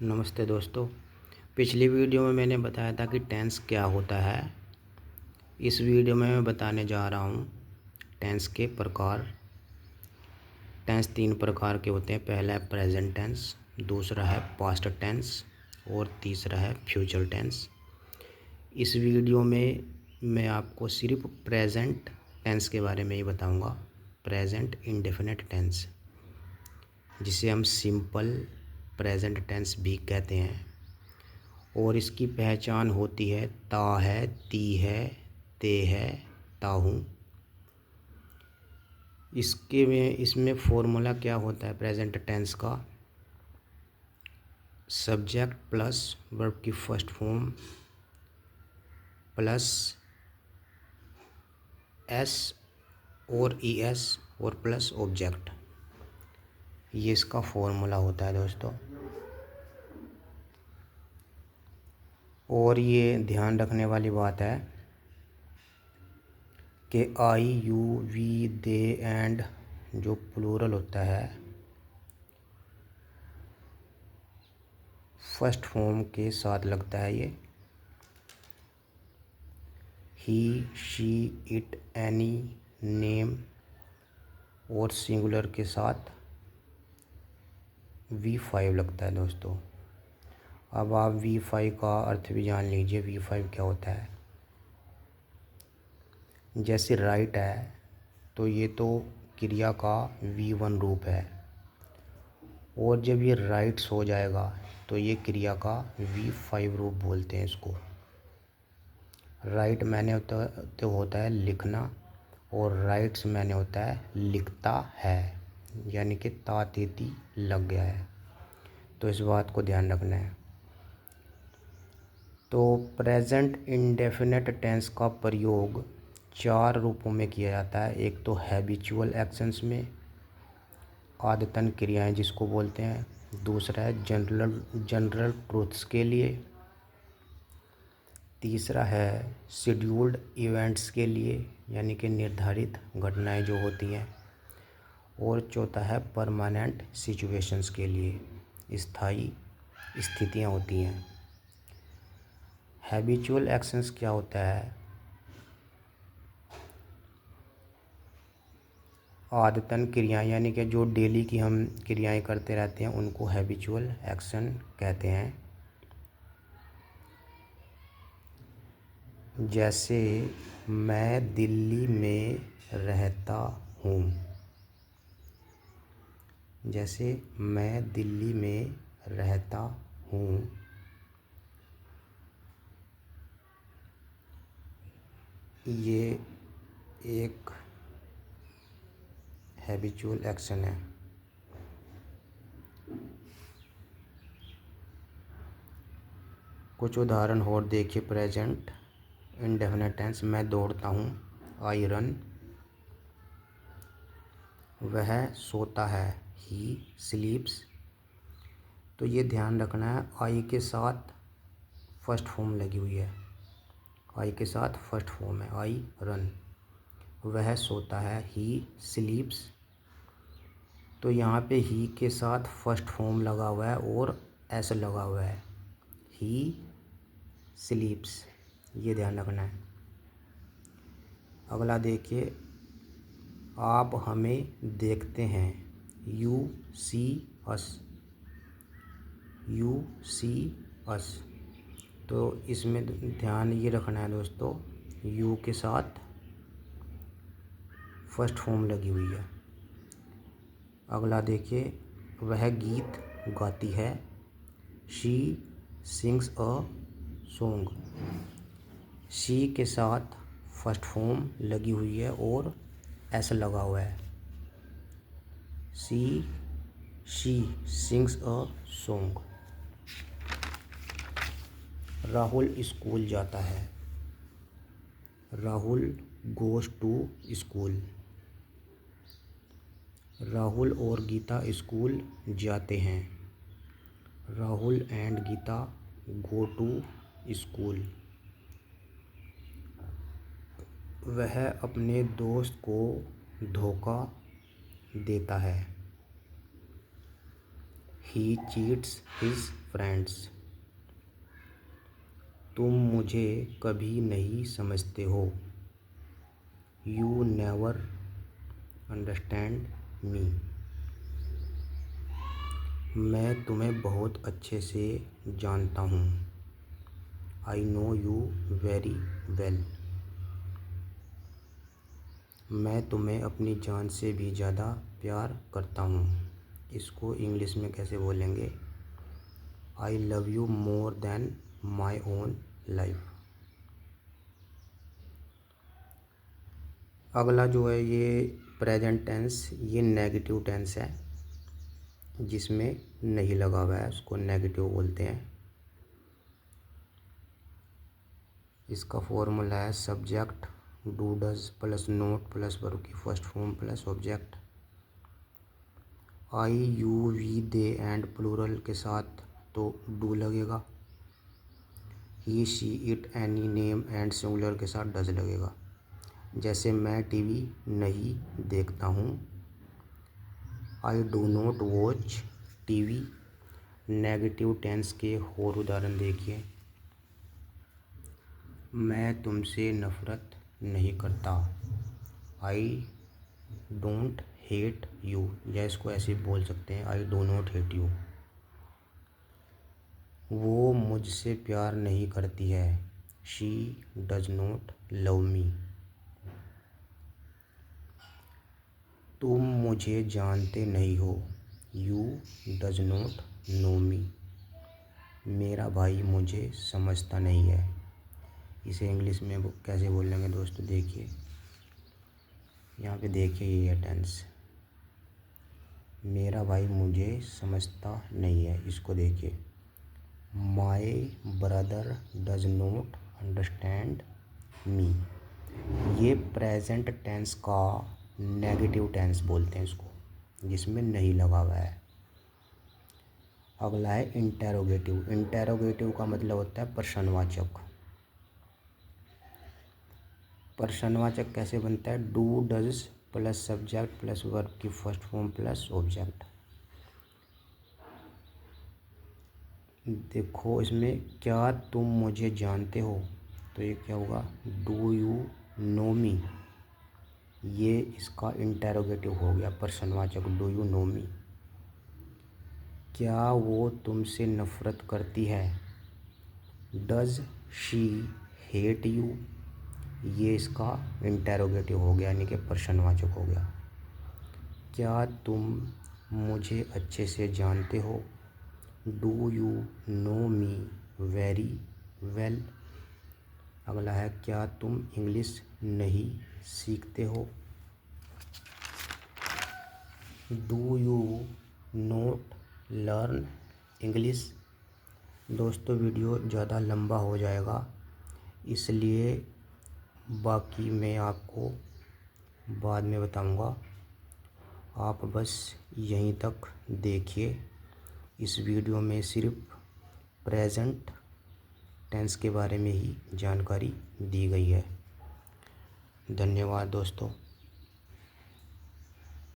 नमस्ते दोस्तों। पिछली वीडियो में मैंने बताया था कि टेंस क्या होता है। इस वीडियो में मैं बताने जा रहा हूँ टेंस के प्रकार। टेंस 3 प्रकार के होते हैं। पहला है प्रेजेंट टेंस, दूसरा है पास्ट टेंस और तीसरा है फ्यूचर टेंस। इस वीडियो में मैं आपको सिर्फ प्रेजेंट टेंस के बारे में ही बताऊँगा। प्रेजेंट इंडेफिनिट टेंस, जिसे हम सिंपल प्रेजेंट टेंस भी कहते हैं। और इसकी पहचान होती है ता है, ती है, ते है, ताहूँ। इसमें फॉर्मूला क्या होता है प्रेजेंट टेंस का? सब्जेक्ट प्लस वर्ब की फर्स्ट फॉर्म प्लस एस और ई एस और प्लस ऑब्जेक्ट, ये इसका फॉर्मूला होता है दोस्तों। और ये ध्यान रखने वाली बात है कि आई, यू, वी, दे एंड जो प्लूरल होता है फर्स्ट फॉर्म के साथ लगता है। ये ही, शी, इट, एनी, नेम और सिंगुलर के साथ V5 लगता है दोस्तों। अब आप V5 का अर्थ भी जान लीजिए। V5 क्या होता है? जैसे राइट है तो ये तो क्रिया का V1 रूप है, और जब ये राइट्स हो जाएगा तो ये क्रिया का V5 रूप बोलते हैं इसको। राइट मैंने होता है लिखना, और राइट्स मैंने होता है लिखता है, यानी कि ता तेती लग गया है। तो इस बात को ध्यान रखना है। तो प्रेजेंट इंडेफिनिट टेंस का प्रयोग 4 रूपों में किया जाता है। एक तो हैबिचुअल एक्शंस में, आदतन क्रियाएं जिसको बोलते हैं। दूसरा है जनरल ट्रूथ्स के लिए। तीसरा है शेड्यूल्ड इवेंट्स के लिए, यानी कि निर्धारित घटनाएं जो होती हैं। और चौथा है परमानेंट सिचुएशंस के लिए, स्थायी स्थितियां होती हैं। हैबिचुअल एक्शंस क्या होता है? आदतन क्रियाएं, यानी कि जो डेली की हम क्रियाएं करते रहते हैं उनको हैबिचुअल एक्शन कहते हैं। जैसे मैं दिल्ली में रहता हूँ। जैसे मैं दिल्ली में रहता हूँ, ये एक हैबिचुअल एक्शन है। कुछ उदाहरण और देखिए प्रेजेंट इंडेफिनिट टेंस। मैं दौड़ता हूँ, आई रन। वह सोता है, ही स्लीप्स। तो ये ध्यान रखना है, आई के साथ फर्स्ट फॉर्म लगी हुई है। आई के साथ फर्स्ट फॉर्म है, आई रन। वह सोता है, ही स्लीप्स। तो यहाँ पे ही के साथ फर्स्ट फॉर्म लगा हुआ है और एस लगा हुआ है, ही स्लीप्स। ये ध्यान रखना है। अगला देखिए, आप हमें देखते हैं, you see us. You see अस। तो इसमें ध्यान ये रखना है दोस्तों, यू के साथ फर्स्ट फॉर्म लगी हुई है। अगला देखिए, वह गीत गाती है, she sings a song. She के साथ फर्स्ट फॉर्म लगी हुई है और एस लगा हुआ है, she sings a song. Rahul school जाता है, Rahul goes to school. Rahul और गीता स्कूल जाते हैं, Rahul and Geeta go to school. वह अपने दोस्त को धोखा देता है, ही चीट्स हिज फ्रेंड्स। तुम मुझे कभी नहीं समझते हो। You never understand me. मैं तुम्हें बहुत अच्छे से जानता हूँ। I know you very well. मैं तुम्हें अपनी जान से भी ज़्यादा प्यार करता हूँ। इसको इंग्लिश में कैसे बोलेंगे? I love you more than my own life. अगला जो है ये प्रेजेंट टेंस, ये नेगेटिव टेंस है जिसमें नहीं लगा हुआ है, उसको नेगेटिव बोलते हैं। इसका फॉर्मूला है subject do does plus not plus verb की first form plus object. I you we they and plural के साथ तो डू लगेगा। He she it any name and singular के साथ डज लगेगा। जैसे मैं टीवी नहीं देखता हूँ। I do not watch TV. Negative tense के और उदाहरण देखिए। मैं तुमसे नफ़रत नहीं करता। आई डोंट हेट यू, या इसको ऐसे बोल सकते हैं I do not hate you. वो मुझसे प्यार नहीं करती है। She does not love me. तुम मुझे जानते नहीं हो। यू डज नॉट नो मी। मेरा भाई मुझे समझता नहीं है। इसे इंग्लिश में कैसे बोलेंगे दोस्तों? देखिए यहाँ पे देखिए, ये है टेंस। मेरा भाई मुझे समझता नहीं है, इसको देखिए my brother does not understand me. ये प्रेजेंट टेंस का नेगेटिव टेंस बोलते हैं इसको, जिसमें नहीं लगा हुआ है। अगला है इंटेरोगेटिव। इंटेरोगेटिव का मतलब होता है प्रश्नवाचक। प्रश्नवाचक कैसे बनता है? Do does plus subject plus verb की फर्स्ट फॉर्म प्लस ऑब्जेक्ट। देखो इसमें क्या तुम मुझे जानते हो, तो ये क्या होगा? डू यू नो मी। ये इसका इंटेरोगेटिव हो गया प्रश्नवाचक, डू यू नो मी। क्या वो तुमसे नफ़रत करती है? Does she hate you. ये इसका इंटेरोगेटिव हो गया, यानी कि प्रश्नवाचक हो गया। क्या तुम मुझे अच्छे से जानते हो? Do you know me very well. अगला है क्या तुम इंग्लिश नहीं सीखते हो? Do you not learn English. दोस्तों वीडियो ज़्यादा लंबा हो जाएगा, इसलिए बाकी मैं आपको बाद में बताऊंगा। आप बस यहीं तक देखिए। इस वीडियो में सिर्फ प्रेजेंट टेंस के बारे में ही जानकारी दी गई है। धन्यवाद दोस्तों।